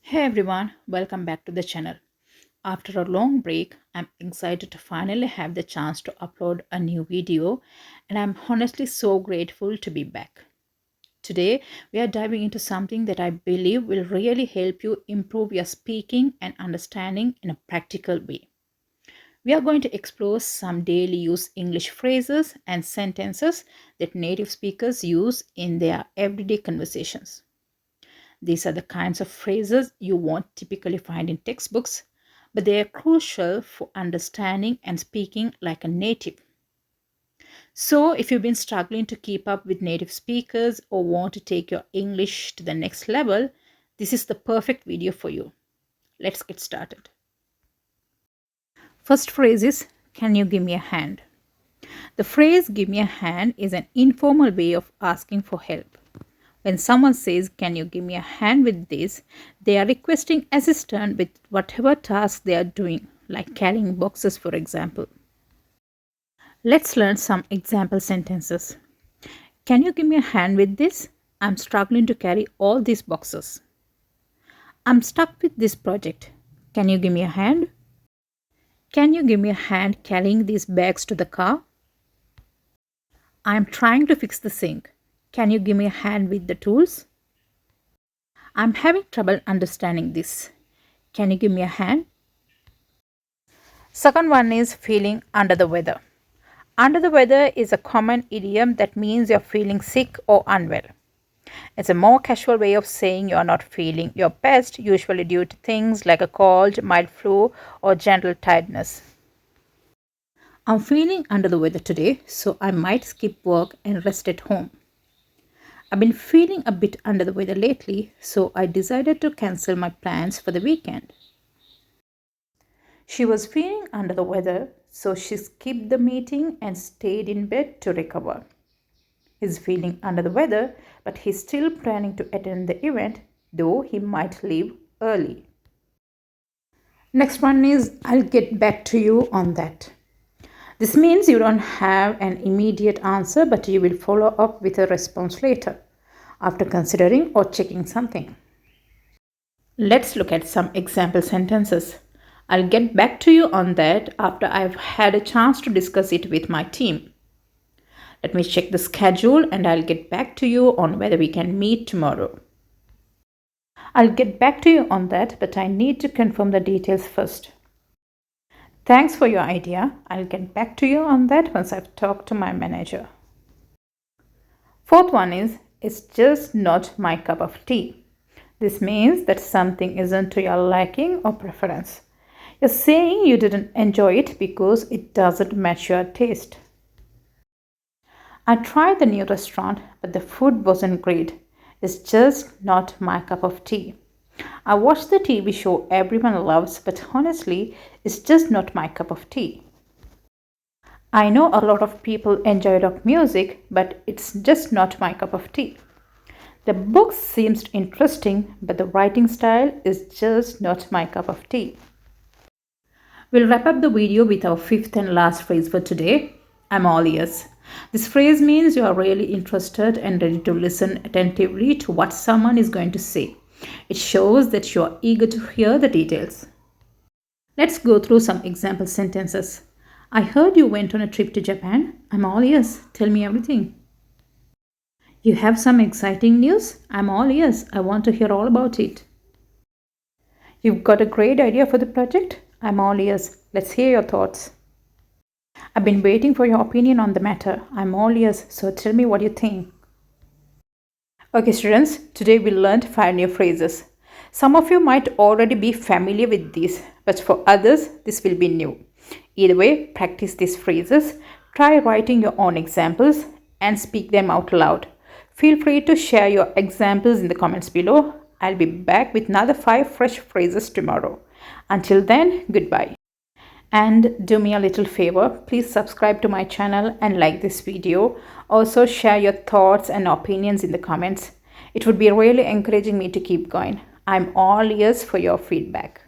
Hey everyone, welcome back to the channel. After a long break, I'm excited to finally have the chance to upload a new video, and I'm honestly so grateful to be back. Today, we are diving into something that I believe will really help you improve your speaking and understanding in a practical way. We are going to explore some daily use English phrases and sentences that native speakers use in their everyday conversations. These are the kinds of phrases you won't typically find in textbooks, but they are crucial for understanding and speaking like a native. So, if you've been struggling to keep up with native speakers or want to take your English to the next level, this is the perfect video for you. Let's get started. First phrase is, can you give me a hand? The phrase give me a hand is an informal way of asking for help. When someone says, can you give me a hand with this? They are requesting assistance with whatever task they are doing, like carrying boxes, for example. Let's learn some example sentences. Can you give me a hand with this? I'm struggling to carry all these boxes. I'm stuck with this project. Can you give me a hand? Can you give me a hand carrying these bags to the car? I'm trying to fix the sink. Can you give me a hand with the tools? I'm having trouble understanding this. Can you give me a hand? Second one is feeling under the weather. Under the weather is a common idiom that means you're feeling sick or unwell. It's a more casual way of saying you're not feeling your best, usually due to things like a cold, mild flu, or general tiredness. I'm feeling under the weather today, so I might skip work and rest at home. I've been feeling a bit under the weather lately, so I decided to cancel my plans for the weekend. She was feeling under the weather, so she skipped the meeting and stayed in bed to recover. He's feeling under the weather, but he's still planning to attend the event, though he might leave early. Next one is, I'll get back to you on that. This means you don't have an immediate answer, but you will follow up with a response later, after considering or checking something. Let's look at some example sentences. I'll get back to you on that after I've had a chance to discuss it with my team. Let me check the schedule and I'll get back to you on whether we can meet tomorrow. I'll get back to you on that, but I need to confirm the details first. Thanks for your idea. I'll get back to you on that once I've talked to my manager. Fourth one is, it's just not my cup of tea. This means that something isn't to your liking or preference. You're saying you didn't enjoy it because it doesn't match your taste. I tried the new restaurant, but the food wasn't great. It's just not my cup of tea. I watched the TV show everyone loves, but honestly, it's just not my cup of tea. I know a lot of people enjoy rock music, but it's just not my cup of tea. The book seems interesting, but the writing style is just not my cup of tea. We'll wrap up the video with our fifth and last phrase for today. I'm all ears. This phrase means you are really interested and ready to listen attentively to what someone is going to say. It shows that you are eager to hear the details. Let's go through some example sentences. I heard you went on a trip to Japan. I'm all ears. Tell me everything. You have some exciting news? I'm all ears. I want to hear all about it. You've got a great idea for the project? I'm all ears. Let's hear your thoughts. I've been waiting for your opinion on the matter. I'm all ears, so tell me what you think. Okay, students, today we learned 5 new phrases. Some of you might already be familiar with these, but for others, this will be new. Either way, practice these phrases, try writing your own examples, and speak them out loud. Feel free to share your examples in the comments below. I'll be back with another 5 fresh phrases tomorrow. Until then, goodbye. And do me a little favor, please subscribe to my channel and like this video. Also share your thoughts and opinions in the comments. It would be really encouraging me to keep going. I'm all ears for your feedback.